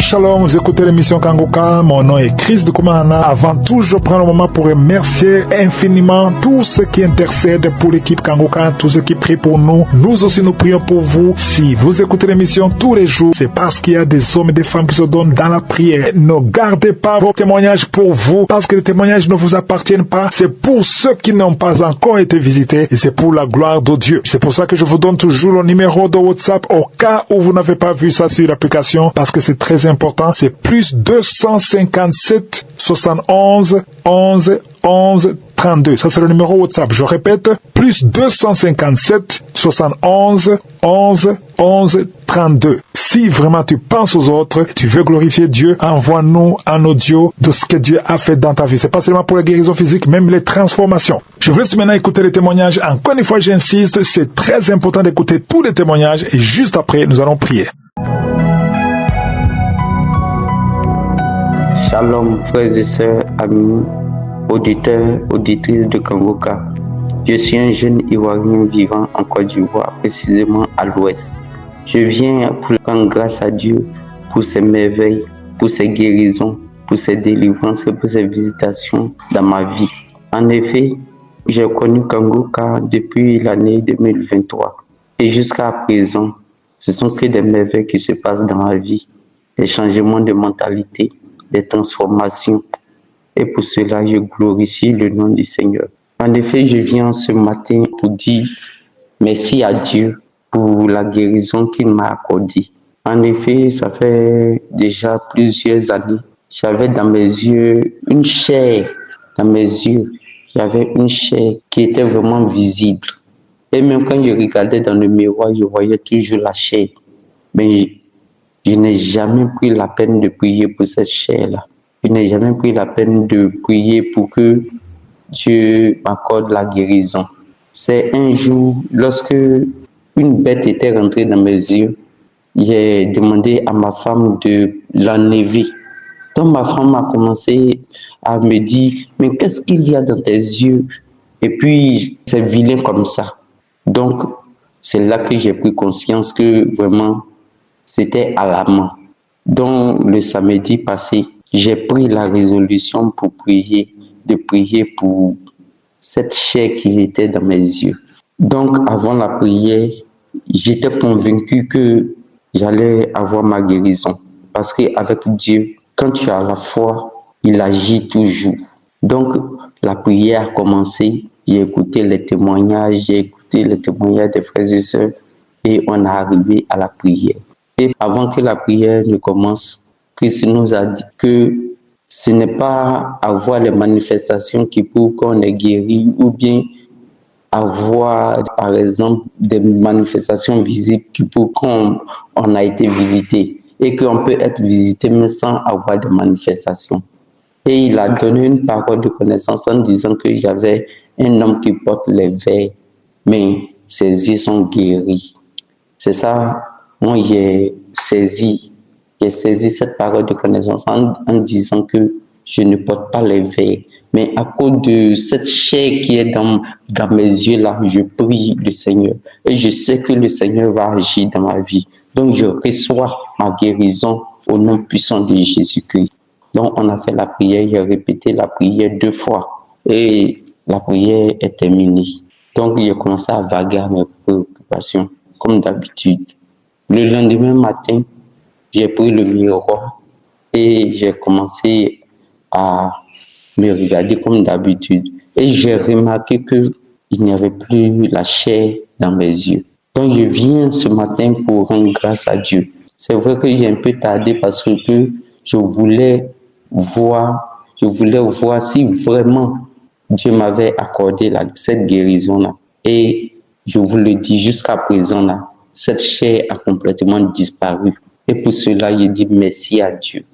Shalom, vous écoutez l'émission Kangoka, mon nom est Chris de Koumana. Avant tout, je prends le moment pour remercier infiniment tous ceux qui intercèdent pour l'équipe Kangoka, tous ceux qui prient pour nous. Nous aussi, nous prions pour vous. Si vous écoutez l'émission tous les jours, c'est parce qu'il y a des hommes et des femmes qui se donnent dans la prière. Ne gardez pas vos témoignages pour vous, parce que les témoignages ne vous appartiennent pas. C'est pour ceux qui n'ont pas encore été visités et c'est pour la gloire de Dieu. C'est pour ça que je vous donne toujours le numéro de WhatsApp au cas où vous n'avez pas vu ça sur l'application, parce que c'est très important. C'est plus 257 71 11 11 32. Ça, c'est le numéro WhatsApp. Je répète, plus 257 71 11 11 32. Si vraiment tu penses aux autres, tu veux glorifier Dieu, envoie-nous un audio de ce que Dieu a fait dans ta vie. C'est pas seulement pour la guérison physique, même les transformations. Je vous laisse maintenant écouter les témoignages. Encore une fois, j'insiste, c'est très important d'écouter tous les témoignages et juste après, nous allons prier. Shalom, frères et sœurs, amis, auditeurs, auditrices de Kangoka. Je suis un jeune Ivoirien vivant en Côte d'Ivoire, précisément à l'ouest. Je viens pour rendre grâce à Dieu pour ses merveilles, pour ses guérisons, pour ses délivrances et pour ses visitations dans ma vie. En effet, j'ai connu Kangoka depuis l'année 2023 et jusqu'à présent, ce sont que des merveilles qui se passent dans ma vie, des changements de mentalité, des transformations. Et pour cela, je glorifie le nom du Seigneur. En effet, je viens ce matin pour dire merci à Dieu pour la guérison qu'il m'a accordée. En effet, ça fait déjà plusieurs années. J'avais dans mes yeux une chair, dans mes yeux, j'avais une chair qui était vraiment visible. Et même quand je regardais dans le miroir, je voyais toujours la chair. Mais je n'ai jamais pris la peine de prier pour cette chair-là. Je n'ai jamais pris la peine de prier pour que Dieu m'accorde la guérison. C'est un jour, lorsque une bête était rentrée dans mes yeux, j'ai demandé à ma femme de l'enlever. Donc ma femme a commencé à me dire, mais qu'est-ce qu'il y a dans tes yeux? Et puis, c'est vilain comme ça. Donc, c'est là que j'ai pris conscience que vraiment, c'était alarmant. Donc, le samedi passé, j'ai pris la résolution pour prier, de prier pour cette chair qui était dans mes yeux. Donc, avant la prière, j'étais convaincu que j'allais avoir ma guérison. Parce qu'avec Dieu, quand tu as la foi, il agit toujours. Donc, la prière a commencé. J'ai écouté les témoignages, des frères et sœurs et on est arrivé à la prière. Et avant que la prière ne commence, Christ nous a dit que ce n'est pas avoir les manifestations qui prouvent qu'on est guéri ou bien avoir, par exemple, des manifestations visibles qui prouvent qu'on a été visité et qu'on peut être visité mais sans avoir de manifestations. Et il a donné une parole de connaissance en disant que j'avais un homme qui porte les verres, mais ses yeux sont guéris. C'est ça, moi j'ai saisi cette parole de connaissance en disant que je ne porte pas les verres. Mais à cause de cette chair qui est dans mes yeux là, je prie le Seigneur. Et je sais que le Seigneur va agir dans ma vie. Donc je reçois ma guérison au nom puissant de Jésus-Christ. Donc on a fait la prière, j'ai répété la prière 2 fois. Et la prière est terminée. Donc j'ai commencé à vaguer à mes préoccupations, comme d'habitude. Le lendemain matin, j'ai pris le miroir et j'ai commencé à me regarder comme d'habitude. Et j'ai remarqué qu'il n'y avait plus la chair dans mes yeux. Donc je viens ce matin pour rendre grâce à Dieu. C'est vrai que j'ai un peu tardé parce que je voulais voir si vraiment Dieu m'avait accordé cette guérison-là. Et je vous le dis, jusqu'à présent, là, cette chair a complètement disparu. Et pour cela, je dis merci à Dieu.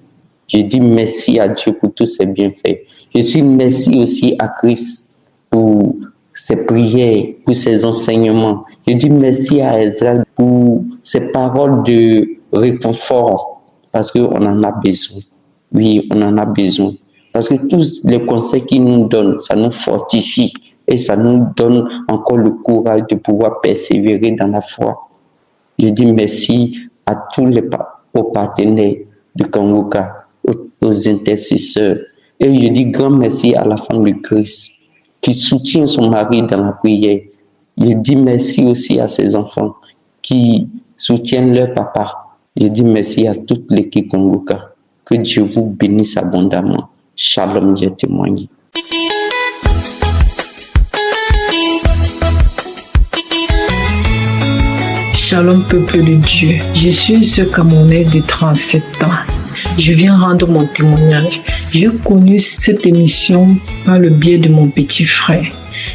Je dis merci à Dieu pour tous ses bienfaits. Je suis merci aussi à Christ pour ses prières, pour ses enseignements. Je dis merci à Ezra pour ses paroles de réconfort, parce qu'on en a besoin. Oui, on en a besoin. Parce que tous les conseils qu'il nous donne, ça nous fortifie et ça nous donne encore le courage de pouvoir persévérer dans la foi. Je dis merci à tous les partenaires, de Kangoka, aux intercesseurs. Et je dis grand merci à la femme de Christ qui soutient son mari dans la prière. Je dis merci aussi à ses enfants qui soutiennent leur papa. Je dis merci à toute l'équipe Kangoka. Que Dieu vous bénisse abondamment. Shalom, j'ai témoigné. Shalom, peuple de Dieu. Je suis ce Camerounais de 37 ans. Je viens rendre mon témoignage. J'ai connu cette émission par le biais de mon petit frère.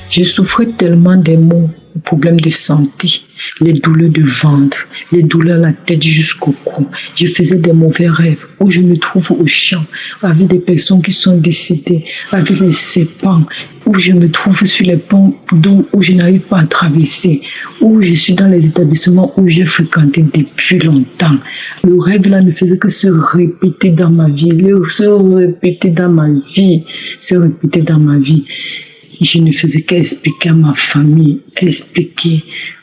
Je souffrais tellement des maux, des problèmes de santé, les douleurs de ventre, les douleurs à la tête jusqu'au cou. Je faisais des mauvais rêves où je me trouve au champ avec des personnes qui sont décédées, avec les serpents, où je me trouve sur les ponts d'eau où je n'arrive pas à traverser, où je suis dans les établissements où j'ai fréquenté depuis longtemps. Le rêve là ne faisait que se répéter dans ma vie, se répéter dans ma vie. Je ne faisais qu'expliquer à ma famille,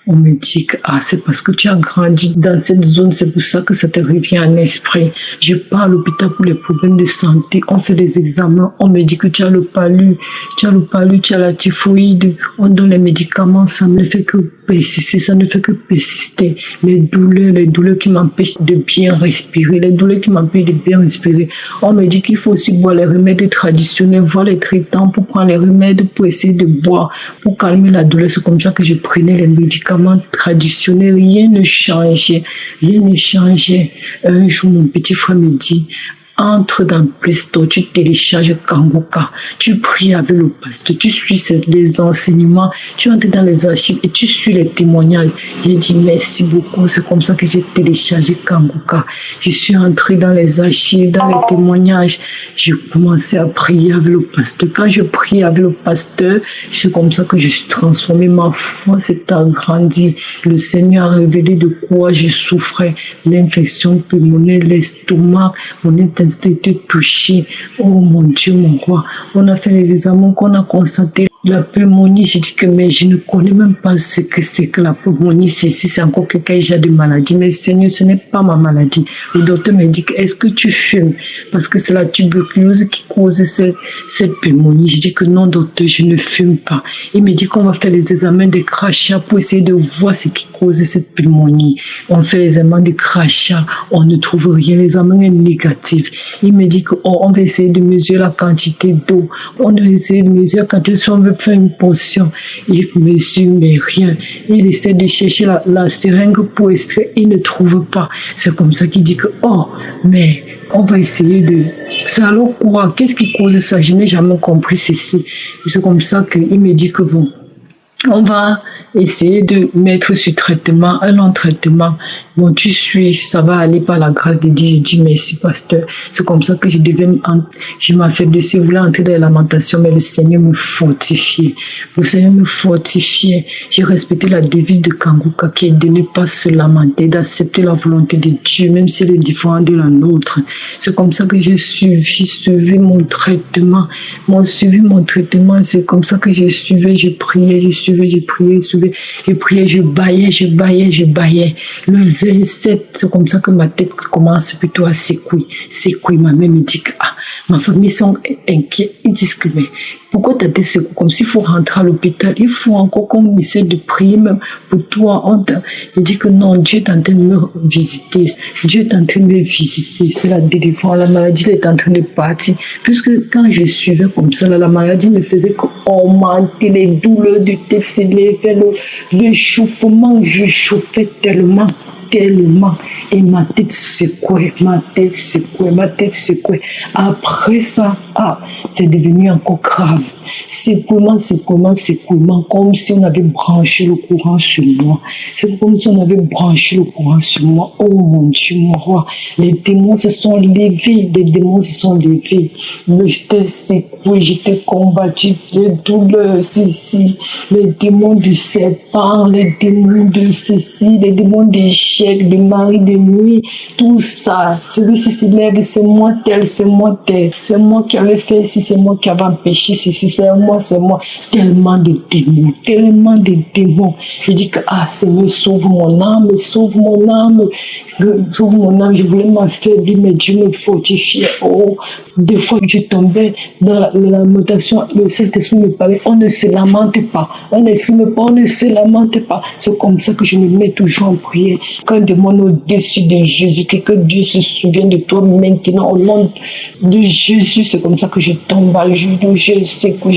on me dit que c'est parce que tu as grandi dans cette zone, c'est pour ça que ça te revient en esprit. Je pars à l'hôpital pour les problèmes de santé, on fait des examens, on me dit que tu as le palu, tu as la typhoïde, on donne les médicaments, ça ne fait que persister. Les douleurs qui m'empêchent de bien respirer, On me dit qu'il faut aussi boire les remèdes traditionnels, voir les traitants pour prendre les remèdes, pour essayer de boire, pour calmer la douleur. C'est comme ça que je prenais les médicaments traditionnels, rien ne changeait. Un jour, mon petit frère me dit, entre dans Play Store, tu télécharges Kangoka, tu pries avec le pasteur, tu suis les enseignements, tu entres dans les archives et tu suis les témoignages. J'ai dit merci beaucoup, c'est comme ça que j'ai téléchargé Kangoka. Je suis entré dans les archives, dans les témoignages, j'ai commencé à prier avec le pasteur. Quand je prie avec le pasteur, c'est comme ça que je suis transformé, ma foi s'est agrandie. Le Seigneur a révélé de quoi je souffrais, l'infection pulmonaire, l'estomac, mon intestin était touché. Oh mon Dieu, mon roi. On a fait les examens qu'on a constaté la pneumonie. J'ai dit que mais je ne connais même pas ce que c'est que la pneumonie. C'est encore quelqu'un qui a des maladies. Mais Seigneur, ce n'est pas ma maladie. Le docteur me dit est-ce que tu fumes? Parce que c'est la tuberculose qui cause cette pneumonie. J'ai dit que non, docteur, je ne fume pas. Il me dit qu'on va faire les examens de crachat pour essayer de voir ce qui cause cette pneumonie. On fait les examens de crachat, on ne trouve rien. L'examen est négatif. Il me dit qu'on va essayer de mesurer la quantité d'eau. On va essayer de mesurer la quantité si on veut faire une potion. Il mesure mais rien. Il essaie de chercher la seringue pour extraire. Il ne trouve pas. C'est comme ça qu'il dit que mais on va essayer de... C'est alors quoi? Qu'est-ce qui cause ça? Je n'ai jamais compris ceci. Et c'est comme ça qu'il me dit que bon, on va essayer de mettre sur traitement, un long traitement. Bon, tu suis, ça va aller par la grâce de Dieu. Je dis merci, pasteur. C'est comme ça que je m'affaiblissais, je voulais entrer dans la lamentation, mais le Seigneur me fortifiait. J'ai respecté la devise de Kangoka qui est de ne pas se lamenter, d'accepter la volonté de Dieu, même si elle est différente de la nôtre. C'est comme ça que j'ai suivi mon traitement. C'est comme ça que j'ai suivi, je priais, je baillais. Le 27, c'est comme ça que ma tête commence plutôt à secouer. Ma mère me dit que ma famille sont inquiets. Ils disent que mais pourquoi ta tête secoue comme s'il faut rentrer à l'hôpital? Il faut encore qu'on essaie de prier même pour toi. Il dit que non, Dieu est en train de me visiter. C'est la délivrance. La maladie elle est en train de partir. Puisque quand je suivais comme ça, la maladie ne faisait qu'augmenter les douleurs de tête, le chauffement. Je chauffais tellement. Et ma tête secouait. Après ça, c'est devenu encore grave. Secouement, comme si on avait branché le courant sur moi. Oh mon Dieu, mon roi. Les démons se sont levés. J'étais secoué, j'étais combattu. Les douleurs, les démons du serpent, les démons de ceci, les démons d'échec, de mari de nuit, tout ça. Celui-ci se lève, c'est moi tel. C'est moi qui avais fait, si c'est moi qui avais empêché, c'est moi, c'est moi. Tellement de démons, tellement de démons. Je dis que, Seigneur, sauve mon âme, sauve mon âme, sauve mon âme. Je voulais m'affaiblir, mais Dieu me fortifiait. Oh, des fois, je tombais dans la lamentation, le Saint-Esprit me parlait, on ne se lamente pas, on n'exprime pas, on ne se lamente pas. C'est comme ça que je me mets toujours en prière. Quand je demande au-dessus de Jésus, que Dieu se souvienne de toi maintenant, au nom de Jésus, c'est comme ça que je tombe à genoux, je secoue.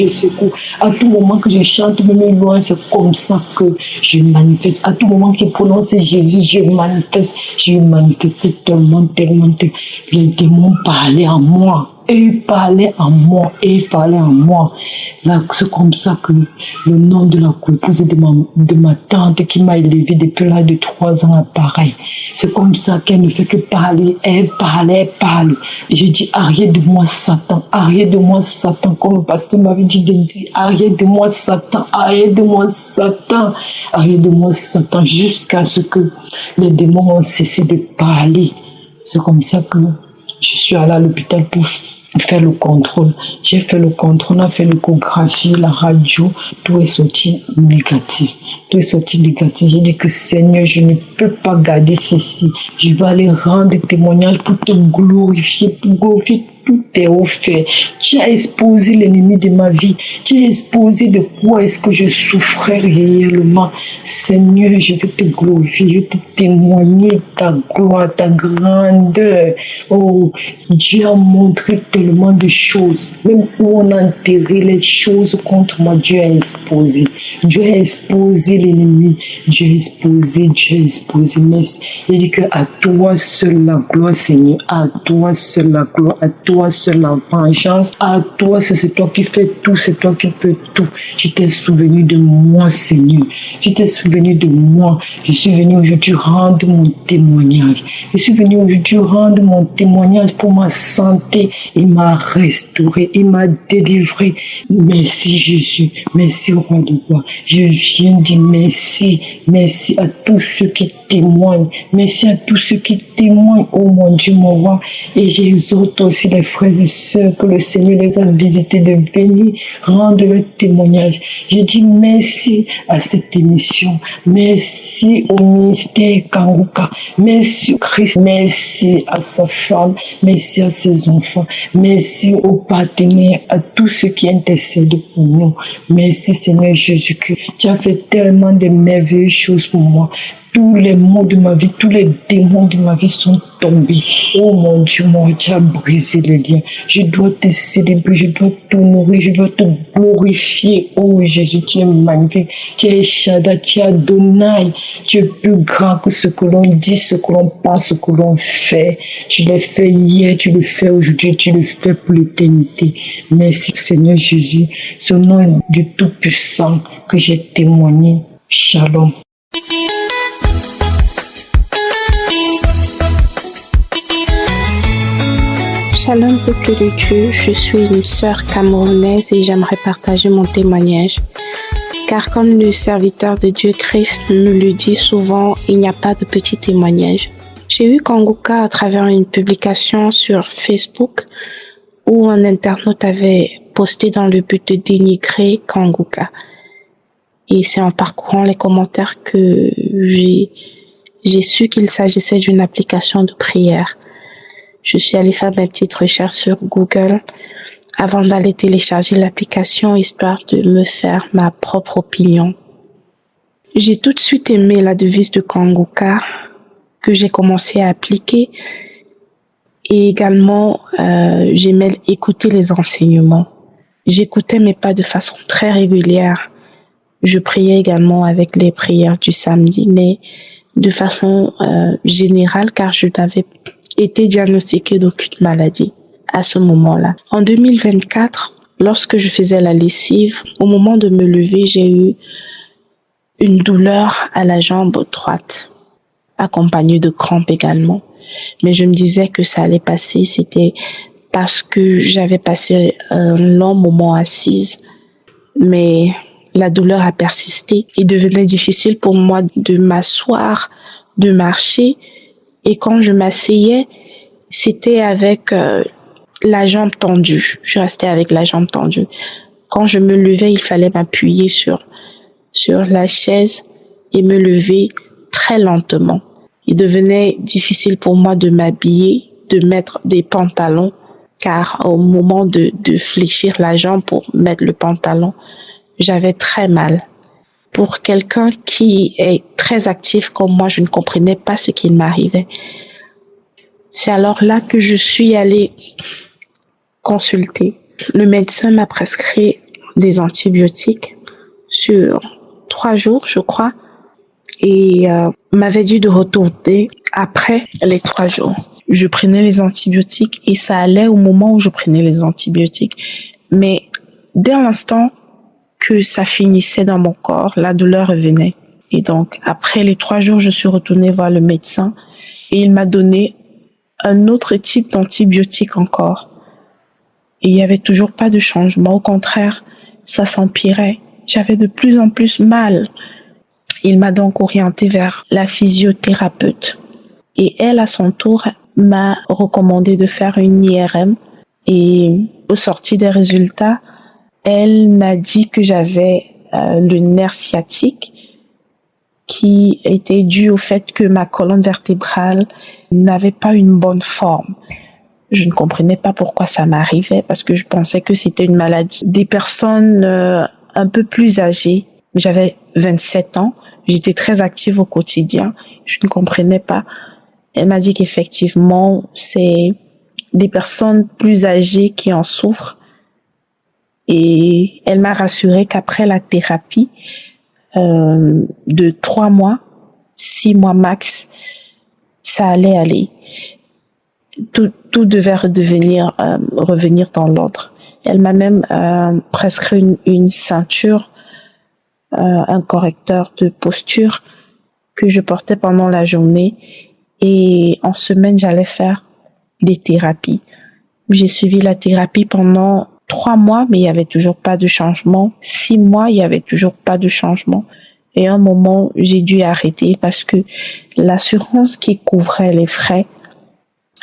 À tout moment que je chante, même loin, c'est comme ça que je manifeste. À tout moment qu'il prononce Jésus, je manifeste tellement. Les démons parlaient en moi. Et il parlait en moi. Là, c'est comme ça que le nom de la épouse de ma tante qui m'a élevé depuis l'âge de 3 ans à pareil. C'est comme ça qu'elle ne fait que parler. Elle parle. Et je dis, arrière de moi, Satan. Comme le pasteur m'avait dit de dire, arrière de moi, Satan. Jusqu'à ce que les démons ont cessé de parler. C'est comme ça que je suis allée à l'hôpital pour faire le contrôle. J'ai fait le contrôle, on a fait l'échographie, la radio, tout est sorti négatif. J'ai dit que Seigneur, je ne peux pas garder ceci. Je vais aller rendre témoignage pour te glorifier, tout est offert. Tu as exposé l'ennemi de ma vie. Tu as exposé de quoi est-ce que je souffrais réellement. Seigneur, je veux te glorifier, je veux te témoigner ta gloire, ta grandeur. Oh, Dieu a montré tellement de choses. Même où on a enterré les choses contre moi, Dieu a exposé. Dieu a exposé l'ennemi. Dieu a exposé. Merci. Il dit que à toi seul la gloire, Seigneur. À toi seul la gloire. À toi seul la vengeance. À toi, c'est toi qui fais tout. C'est toi qui peux tout. Tu t'es souvenu de moi, Seigneur. Tu t'es souvenu de moi. Je suis venu aujourd'hui rendre mon témoignage. Pour ma santé. Il m'a restauré. Il m'a délivré. Merci Jésus. Merci au roi de gloire. Je viens dire merci. Merci à tous ceux qui témoignent. Merci à tous ceux qui témoignent. Oh mon Dieu, mon roi. Et j'exhorte aussi les frères et sœurs que le Seigneur les a visités de venir rendre leur témoignage. Je dis merci à cette émission. Merci au ministère Kanguka. Merci au Christ. Merci à sa femme. Merci à ses enfants. Merci aux partenaires, à tous ceux qui intercèdent pour nous. Merci Seigneur Jésus-Christ. Tu as fait tellement de merveilleuses choses pour moi. Tous les maux de ma vie, tous les démons de ma vie sont tombés. Oh mon Dieu, tu as brisé les liens. Je dois te célébrer, je dois t'honorer, je dois te glorifier. Oh Jésus, tu es magnifique. Tu es Shaddai, tu es Adonai. Tu es plus grand que ce que l'on dit, ce que l'on pense, ce que l'on fait. Tu l'as fait hier, tu le fais aujourd'hui, tu le fais pour l'éternité. Merci Seigneur Jésus. Ce nom du Tout-Puissant que j'ai témoigné. Shalom. Shalom peuple de Dieu, je suis une sœur camerounaise et j'aimerais partager mon témoignage. Car comme le serviteur de Dieu Christ nous le dit souvent, il n'y a pas de petit témoignage. J'ai eu Kanguka à travers une publication sur Facebook où un internaute avait posté dans le but de dénigrer Kanguka. Et c'est en parcourant les commentaires que j'ai su qu'il s'agissait d'une application de prière. Je suis allée faire mes petites recherches sur Google avant d'aller télécharger l'application histoire de me faire ma propre opinion. J'ai tout de suite aimé la devise de Kanguka que j'ai commencé à appliquer et également j'aimais écouter les enseignements. J'écoutais mais pas de façon très régulière. Je priais également avec les prières du samedi mais de façon générale car je n'avais été diagnostiquée d'aucune maladie à ce moment-là. En 2024, lorsque je faisais la lessive, au moment de me lever, j'ai eu une douleur à la jambe droite, accompagnée de crampes également. Mais je me disais que ça allait passer, c'était parce que j'avais passé un long moment assise. Mais la douleur a persisté. Il devenait difficile pour moi de m'asseoir, de marcher. Et quand je m'asseyais, c'était avec la jambe tendue. Je restais avec la jambe tendue. quand je me levais, il fallait m'appuyer sur la chaise et me lever très lentement. Il devenait difficile pour moi de m'habiller, de mettre des pantalons, car au moment de fléchir la jambe pour mettre le pantalon, j'avais très mal. Pour quelqu'un qui est très actif comme moi, je ne comprenais pas ce qu'il m'arrivait. C'est alors là que je suis allée consulter. Le médecin m'a prescrit des antibiotiques sur 3 jours, je crois, et m'avait dit de retourner après les 3 jours. Je prenais les antibiotiques et ça allait au moment où je prenais les antibiotiques. Mais dès l'instant que ça finissait dans mon corps, la douleur revenait. Et donc, après les 3 jours, je suis retournée voir le médecin et il m'a donné un autre type d'antibiotique encore. Et il n'y avait toujours pas de changement. Au contraire, ça s'empirait. J'avais de plus en plus mal. Il m'a donc orientée vers la physiothérapeute. Et elle, à son tour, m'a recommandé de faire une IRM. Et au sorti des résultats, elle m'a dit que j'avais le nerf sciatique qui était dû au fait que ma colonne vertébrale n'avait pas une bonne forme. Je ne comprenais pas pourquoi ça m'arrivait parce que je pensais que c'était une maladie des personnes un peu plus âgées. J'avais 27 ans, j'étais très active au quotidien, je ne comprenais pas. Elle m'a dit qu'effectivement, c'est des personnes plus âgées qui en souffrent. Et elle m'a rassuré qu'après la thérapie de 3 mois, 6 mois max, ça allait aller. Tout devait revenir dans l'ordre. Elle m'a même prescrit une ceinture, un correcteur de posture que je portais pendant la journée. Et en semaine, j'allais faire des thérapies. J'ai suivi la thérapie pendant 3 mois, mais il n'y avait toujours pas de changement. 6 mois, il n'y avait toujours pas de changement. Et à un moment, j'ai dû arrêter parce que l'assurance qui couvrait les frais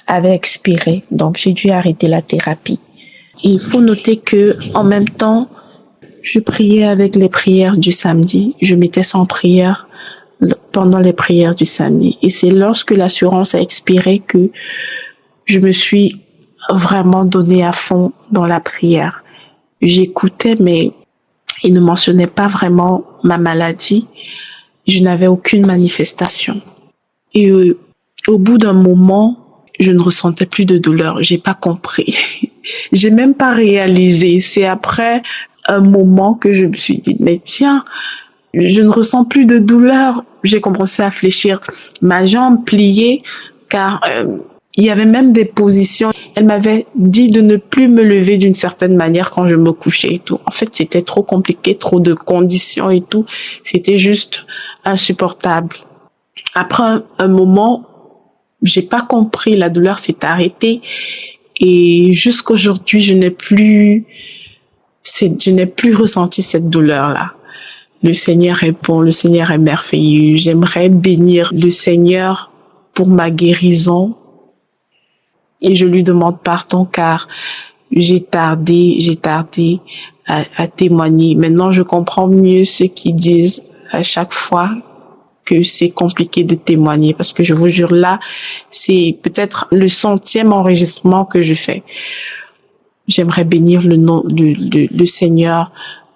avait expiré. Donc, j'ai dû arrêter la thérapie. Et il faut noter que, en même temps, je priais avec les prières du samedi. Je mettais ça en prière pendant les prières du samedi. Et c'est lorsque l'assurance a expiré que je me suis vraiment donné à fond dans la prière. J'écoutais, mais il ne mentionnait pas vraiment ma maladie. Je n'avais aucune manifestation. Et au bout d'un moment, je ne ressentais plus de douleur. J'ai pas compris. J'ai même pas réalisé. C'est après un moment que je me suis dit, mais tiens, je ne ressens plus de douleur. J'ai commencé à fléchir ma jambe pliée, car il y avait même des positions. Elle m'avait dit de ne plus me lever d'une certaine manière quand je me couchais et tout. En fait, c'était trop compliqué, trop de conditions et tout. C'était juste insupportable. Après un moment, j'ai pas compris, la douleur s'est arrêtée et jusqu'aujourd'hui, je n'ai plus ressenti cette douleur-là. Le Seigneur est bon, le Seigneur est merveilleux. J'aimerais bénir le Seigneur pour ma guérison. Et je lui demande pardon car j'ai tardé à témoigner. Maintenant, je comprends mieux ceux qui disent à chaque fois que c'est compliqué de témoigner parce que je vous jure là, c'est peut-être le 100e enregistrement que je fais. J'aimerais bénir le Seigneur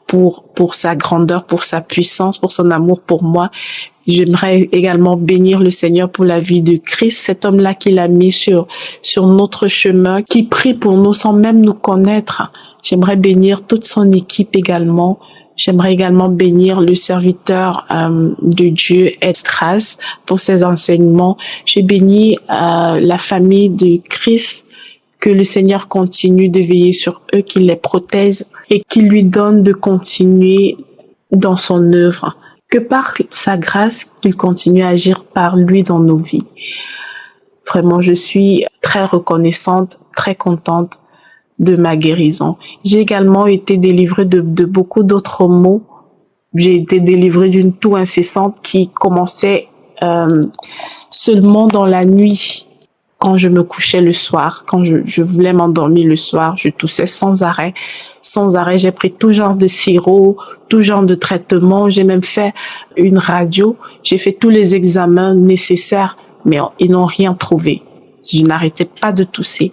pour sa grandeur, pour sa puissance, pour son amour pour moi. J'aimerais également bénir le Seigneur pour la vie de Christ, cet homme-là qu'il a mis sur notre chemin, qui prie pour nous sans même nous connaître. J'aimerais bénir toute son équipe également. J'aimerais également bénir le serviteur de Dieu, Estras, pour ses enseignements. J'ai béni la famille de Christ, que le Seigneur continue de veiller sur eux, qu'il les protège et qu'il lui donne de continuer dans son œuvre. Que par sa grâce, qu'il continue à agir par lui dans nos vies. Vraiment, je suis très reconnaissante, très contente de ma guérison. J'ai également été délivrée de beaucoup d'autres maux. J'ai été délivrée d'une toux incessante qui commençait seulement dans la nuit. Quand je me couchais le soir, quand je voulais m'endormir le soir, je toussais sans arrêt. Sans arrêt, j'ai pris tout genre de sirop, tout genre de traitement. J'ai même fait une radio. J'ai fait tous les examens nécessaires, mais ils n'ont rien trouvé. Je n'arrêtais pas de tousser.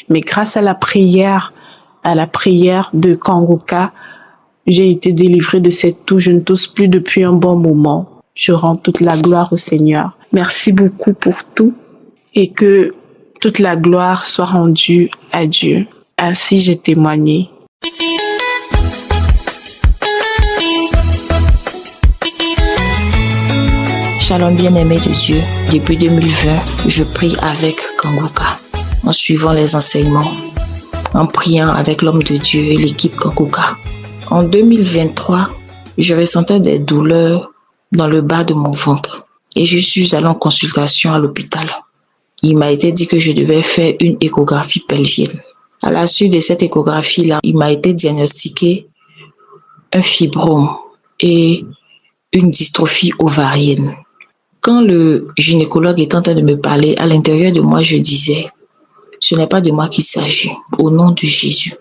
Mais grâce à la prière de Kangoka, j'ai été délivrée de cette toux. Je ne tousse plus depuis un bon moment. Je rends toute la gloire au Seigneur. Merci beaucoup pour tout et que toute la gloire soit rendue à Dieu. Ainsi, j'ai témoigné. Shalom bien-aimé de Dieu, depuis 2020, je prie avec Kangoka, en suivant les enseignements, en priant avec l'homme de Dieu et l'équipe Kangoka. En 2023, je ressentais des douleurs dans le bas de mon ventre et je suis allée en consultation à l'hôpital. Il m'a été dit que je devais faire une échographie pelvienne. À la suite de cette échographie-là, il m'a été diagnostiqué un fibrome et une dystrophie ovarienne. Quand le gynécologue est en train de me parler, à l'intérieur de moi, je disais, ce n'est pas de moi qu'il s'agit. Au nom de Jésus,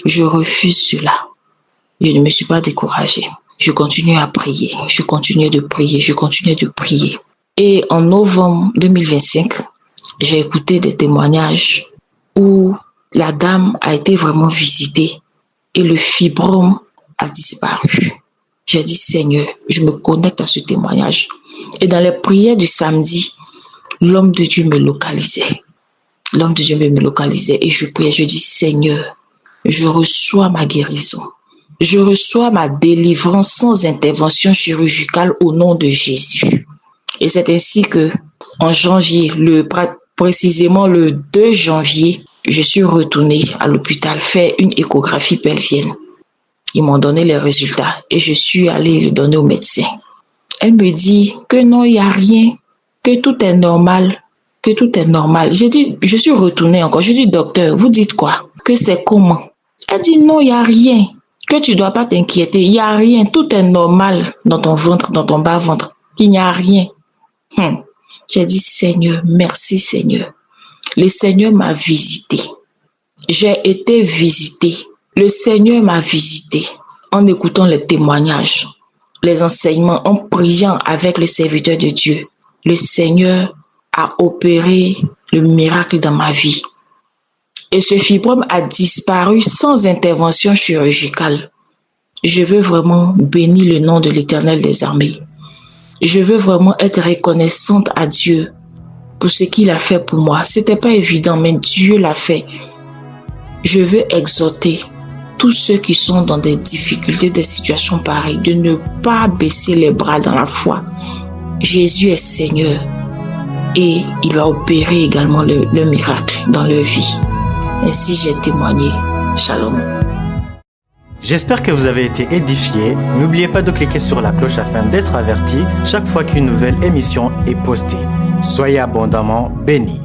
je refuse cela. Je ne me suis pas découragée. Je continue à prier. Je continue de prier. Et en novembre 2025, j'ai écouté des témoignages où la dame a été vraiment visitée et le fibrome a disparu. J'ai dit, Seigneur, je me connecte à ce témoignage. Et dans les prières du samedi, l'homme de Dieu me localisait. Et je priais, je dis, Seigneur, je reçois ma guérison. Je reçois ma délivrance sans intervention chirurgicale au nom de Jésus. Et c'est ainsi que, en janvier, précisément le 2 janvier, je suis retournée à l'hôpital faire une échographie pelvienne. Ils m'ont donné les résultats et je suis allée les donner au médecin. Elle me dit que non, il n'y a rien, que tout est normal, J'ai dit, je suis retournée encore. Je dis, docteur, vous dites quoi? Que c'est comment? Elle dit, non, il n'y a rien, que tu ne dois pas t'inquiéter, il n'y a rien, tout est normal dans ton ventre, dans ton bas-ventre, qu'il n'y a rien. J'ai dit, Seigneur, merci Seigneur. Le Seigneur m'a visité. J'ai été visitée. Le Seigneur m'a visité en écoutant les témoignages, les enseignements, en priant avec le serviteur de Dieu. Le Seigneur a opéré le miracle dans ma vie. Et ce fibrome a disparu sans intervention chirurgicale. Je veux vraiment bénir le nom de l'Éternel des armées. Je veux vraiment être reconnaissante à Dieu pour ce qu'il a fait pour moi. C'était pas évident, mais Dieu l'a fait. Je veux exhorter tous ceux qui sont dans des difficultés, des situations pareilles, de ne pas baisser les bras dans la foi. Jésus est Seigneur et il va opérer également le miracle dans leur vie. Ainsi j'ai témoigné. Shalom. J'espère que vous avez été édifiés. N'oubliez pas de cliquer sur la cloche afin d'être averti chaque fois qu'une nouvelle émission est postée. Soyez abondamment bénis.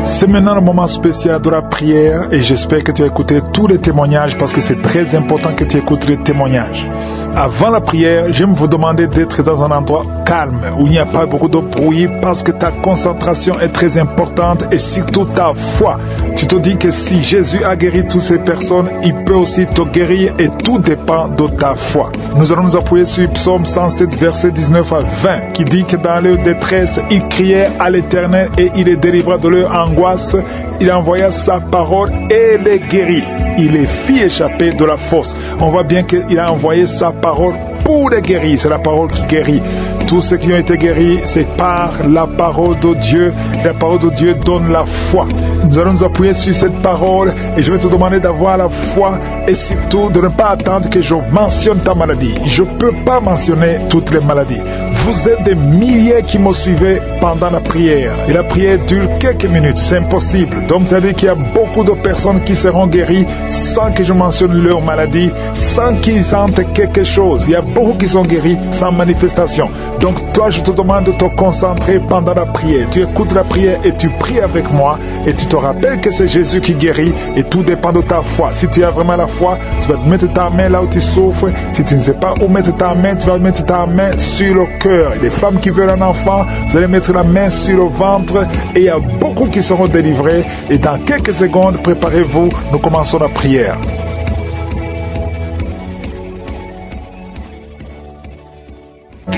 C'est maintenant le moment spécial de la prière et j'espère que tu as écouté tous les témoignages parce que c'est très important que tu écoutes les témoignages. Avant la prière, j'aime vous demander d'être dans un endroit calme où il n'y a pas beaucoup de bruit parce que ta concentration est très importante et surtout ta foi. Tu te dis que si Jésus a guéri toutes ces personnes, il peut aussi te guérir et tout dépend de ta foi. Nous allons nous appuyer sur Psaume 107, verset 19 à 20 qui dit que dans leur détresse, ils criaient à l'Éternel et il les délivra de leur angoisse. Il envoya sa parole et les guérit. Il les fit échapper de la fosse. On voit bien qu'il a envoyé sa parole pour les guérir. C'est la parole qui guérit. Tous ceux qui ont été guéris, c'est par la parole de Dieu. La parole de Dieu donne la foi. Nous allons nous appuyer sur cette parole et je vais te demander d'avoir la foi et surtout de ne pas attendre que je mentionne ta maladie. Je ne peux pas mentionner toutes les maladies. Vous êtes des milliers qui me suivaient pendant la prière. Et la prière dure quelques minutes, c'est impossible. Donc ça veut dire qu'il y a beaucoup de personnes qui seront guéries sans que je mentionne leur maladie, sans qu'ils sentent quelque chose. Il y a beaucoup qui sont guéris sans manifestation. Donc toi, je te demande de te concentrer pendant la prière. Tu écoutes la prière et tu pries avec moi et tu te rappelles que c'est Jésus qui guérit et tout dépend de ta foi. Si tu as vraiment la foi, tu vas mettre ta main là où tu souffres. Si tu ne sais pas où mettre ta main, tu vas mettre ta main sur le cœur. Les femmes qui veulent un enfant, vous allez mettre la main sur le ventre et il y a beaucoup qui seront délivrés. Et dans quelques secondes, préparez-vous, nous commençons la prière.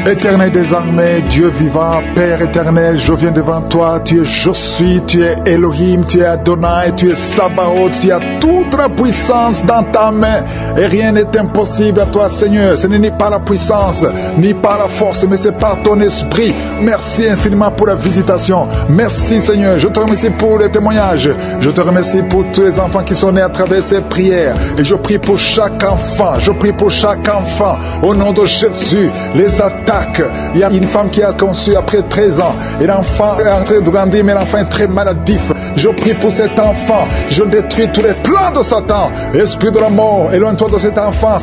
Éternel des armées, Dieu vivant, Père éternel, je viens devant toi, tu es je suis, tu es Elohim, tu es Adonai, tu es Sabaoth, tu as toute la puissance dans ta main et rien n'est impossible à toi Seigneur. Ce n'est ni par la puissance, ni par la force, mais c'est par ton esprit. Merci infiniment pour la visitation. Merci Seigneur, je te remercie pour les témoignages, je te remercie pour tous les enfants qui sont nés à travers ces prières et je prie pour chaque enfant, au nom de Jésus, les attaques. Il y a une femme qui a conçu après 13 ans et l'enfant est en train de grandir mais l'enfant est très maladif. Je prie pour cet enfant, je détruis tous les plans de Satan. Esprit de la mort, éloigne-toi de cet enfant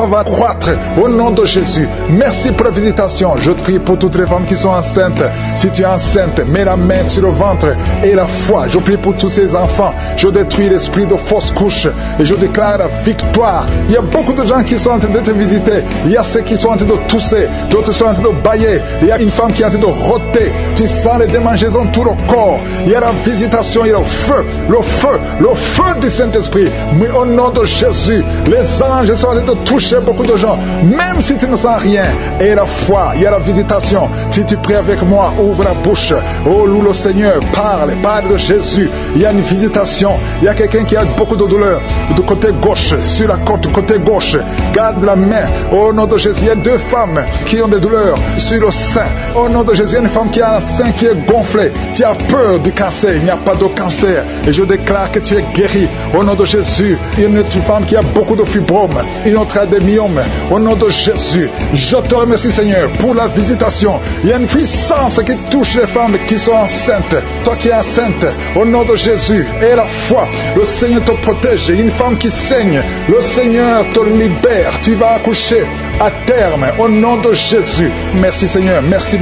va croître au nom de Jésus. Merci pour la visitation. Je prie pour toutes les femmes qui sont enceintes. Si tu es enceinte, mets la main sur le ventre et la foi. Je prie pour tous ces enfants, je détruis l'esprit de fausse couche et je déclare la victoire. Il y a beaucoup de gens qui sont en train de te visiter, il y a ceux qui sont en train de tousser, d'autres sont en train de bailler, il y a une femme qui est en train de rôter, tu sens les démangeaisons tout le corps, il y a la visitation, il y a le feu du Saint-Esprit. Mais au nom de Jésus, les anges sont en train de toucher beaucoup de gens, même si tu ne sens rien. Et la foi, il y a la visitation. Si tu pries avec moi, ouvre la bouche, oh loue le Seigneur, parle de Jésus. Il y a une visitation, il y a quelqu'un qui a beaucoup de douleur du côté gauche, sur la côte, côté gauche, garde la main, au nom de Jésus. Il y a 2 femmes qui ont des douleurs sur le sein, au nom de Jésus. Il y a une femme qui a un sein qui est gonflé, tu as peur du cancer, il n'y a pas de cancer et je déclare que tu es guéri au nom de Jésus. Il y a une autre femme qui a beaucoup de fibromes, une autre a des myomes, au nom de Jésus. Je te remercie Seigneur pour la visitation. Il y a une puissance qui touche les femmes qui sont enceintes. Toi qui es enceinte, au nom de Jésus, et la foi, le Seigneur te protège. Une femme qui saigne, le Seigneur te libère, tu vas accoucher à terme au nom de Jésus. Merci Seigneur, merci.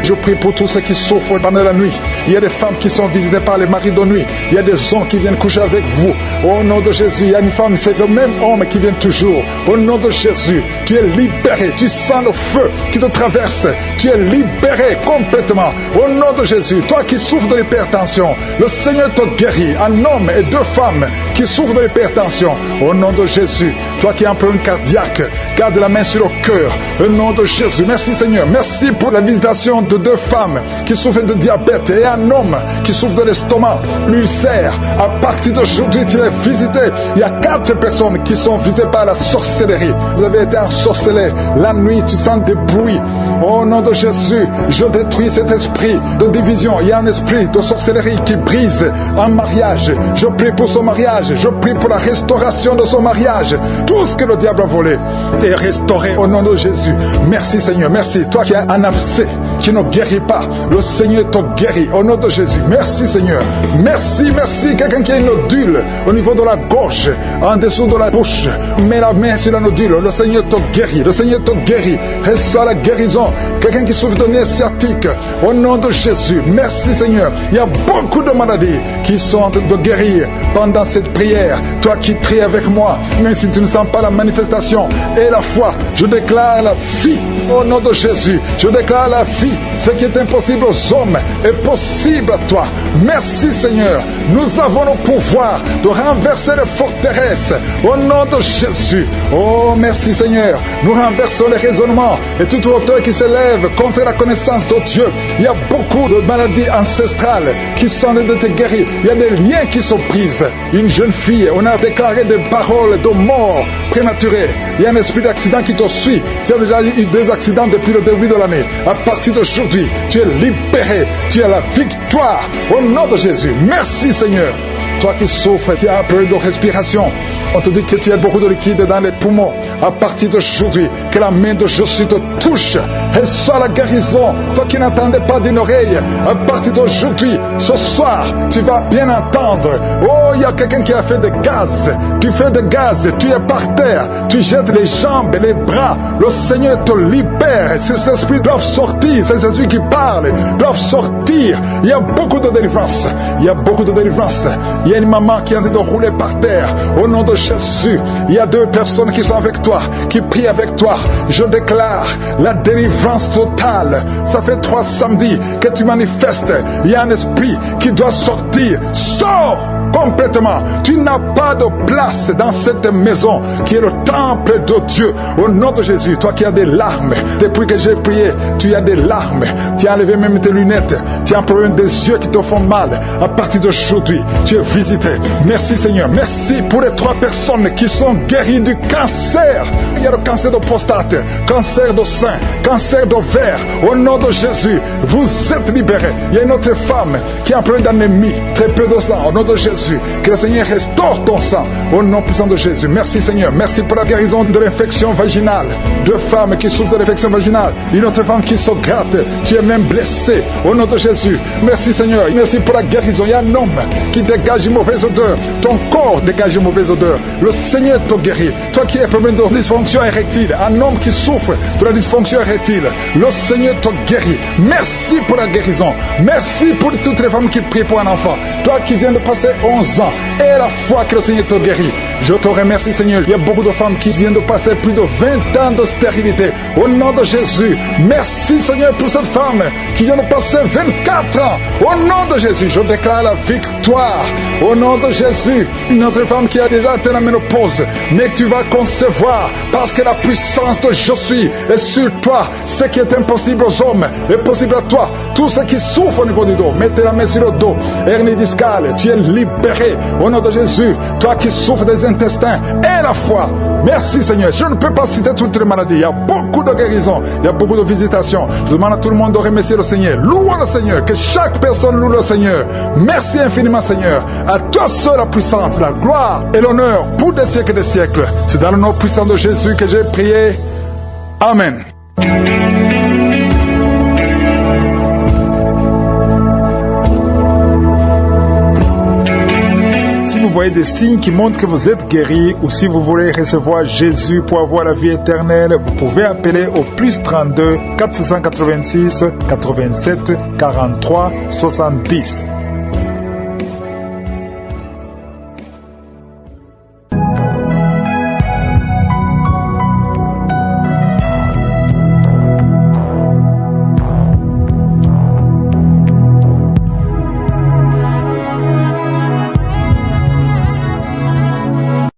Je prie pour tous ceux qui souffrent pendant la nuit. Il y a des femmes qui sont visitées par les maris de nuit, il y a des hommes qui viennent coucher avec vous au nom de Jésus. Il y a une femme, c'est le même homme qui vient toujours au nom de Jésus. Tu es libéré, tu sens le feu qui te traverse, tu es libéré complètement au nom de Jésus. Toi qui souffres de l'hypertension, le Seigneur te guérit. Un homme et 2 femmes qui souffrent de l'hypertension, au nom de Jésus. Toi qui as un problème cardiaque, garde la main sur le cœur, au nom de Jésus. Merci Seigneur, merci pour la visitation de 2 femmes qui souffrent de diabète et un homme qui souffre de l'estomac, l'ulcère. À partir d'aujourd'hui, tu es visité. Il y a 4 personnes qui sont visitées par la sorcellerie. Vous avez été ensorcelés. La nuit, tu sens des bruits. Au nom de Jésus, je détruis cet esprit de division. Il y a un esprit de sorcellerie qui brise un mariage. Je prie pour son mariage. Je prie pour la restauration de son mariage. Tout ce que le diable a volé est restauré au nom de Jésus. Merci Seigneur, merci. Toi qui as un abcès qui ne guérit pas, le Seigneur te guérit au nom de Jésus. Merci Seigneur, merci. Quelqu'un qui a une nodule au niveau de la gorge, en dessous de la bouche, mets la main sur la nodule, le Seigneur te guérit, reçois la guérison. Quelqu'un qui souffre de nez sciatique, au nom de Jésus, merci Seigneur. Il y a beaucoup de maladies qui sont en train de guérir pendant cette prière. Toi qui pries avec moi, même si tu ne sens pas la manifestation et la foi, je déclare la vie au nom de Jésus. Je déclare la vie. Ce qui est impossible aux hommes est possible à toi. Merci Seigneur. Nous avons le pouvoir de renverser les forteresses au nom de Jésus. Oh merci Seigneur. Nous renversons les raisonnements et toute hauteur qui s'élève contre la connaissance de Dieu. Il y a beaucoup de maladies ancestrales qui sont de te guérir. Il y a des liens qui sont prises. Une jeune fille, on a déclaré des paroles de mort prématurée. Il y a un esprit d'accident qui te suit. Tu as déjà eu 2 accidents depuis le début de l'année. À partir d'aujourd'hui, tu es libéré. Tu as la victoire au nom de Jésus. Merci Seigneur. toi qui souffres, qui as un peu de respiration, on te dit que tu as beaucoup de liquide dans les poumons. À partir d'aujourd'hui, que la main de Jésus te touche. Elle soit la guérison. Toi qui n'entendais pas d'une oreille, à partir d'aujourd'hui, ce soir, tu vas bien entendre. Oh, il y a quelqu'un qui a fait des gaz. Tu fais des gaz, tu es par terre. Tu jettes les jambes et les bras. Le Seigneur te libère. Ces esprits doivent sortir. Ces esprits qui parlent doivent sortir. Il y a beaucoup de délivrance. Il y a beaucoup de délivrance. Il y a une maman qui est en train de rouler par terre. Au nom de Jésus, il y a 2 personnes qui sont avec toi, qui prient avec toi. Je déclare la délivrance totale. Ça fait 3 samedis que tu manifestes. Il y a un esprit qui doit sortir. Sors complètement. Tu n'as pas de place dans cette maison qui est le temple de Dieu. Au nom de Jésus, toi qui as des larmes, depuis que j'ai prié, tu as des larmes. Tu as enlevé même tes lunettes. Tu as un problème des yeux qui te font mal. À partir d'aujourd'hui, tu es visité. Merci Seigneur. Merci pour les 3 personnes qui sont guéries du cancer. Il y a le cancer de prostate, cancer de sein, cancer d'ovaire. Au nom de Jésus, vous êtes libérés. Il y a une autre femme qui a un problème d'anémie, très peu de sang. Au nom de Jésus, que le Seigneur restaure ton sang. Au nom puissant de Jésus. Merci Seigneur. Merci pour la guérison de l'infection vaginale. 2 femmes qui souffrent de l'infection vaginale. Une autre femme qui se gratte. Tu es même blessé. Au nom de Jésus. Merci Seigneur. Merci pour la guérison. Il y a un homme qui dégage une mauvaise odeur. Ton corps dégage une mauvaise odeur. Le Seigneur te guérit. Toi qui as un problème de dysfonction érectile, un homme qui souffre de la dysfonction érectile, le Seigneur te guérit. Merci pour la guérison. Merci pour toutes les femmes qui prient pour un enfant. Toi qui viens de passer 11 ans et la foi que le Seigneur te guérit. Je te remercie Seigneur. Il y a beaucoup de femmes qui viennent de passer plus de 20 ans de stérilité. Au nom de Jésus, merci Seigneur pour cette femme qui vient de passer 24 ans. Au nom de Jésus, je déclare la victoire. Au nom de Jésus, une autre femme qui a déjà atteint la ménopause, mais tu vas concevoir parce que la puissance de je suis est sur toi. Ce qui est impossible aux hommes est possible à toi. Tout ce qui souffre au niveau du dos, mettez la main sur le dos. Hernie discale, tu es libéré. Au nom de Jésus, toi qui souffres des intestins et la foi. Merci Seigneur. Je ne peux pas citer toutes les maladies. Il y a beaucoup de guérisons. Il y a beaucoup de visitations. Je demande à tout le monde de remercier le Seigneur. Louons le Seigneur. Que chaque personne loue le Seigneur. Merci infiniment Seigneur. À toi seul la puissance, la gloire et l'honneur pour des siècles et des siècles. C'est dans le nom puissant de Jésus que j'ai prié. Amen. Si vous voyez des signes qui montrent que vous êtes guéri, ou si vous voulez recevoir Jésus pour avoir la vie éternelle, vous pouvez appeler au plus 32 486 87 43 70.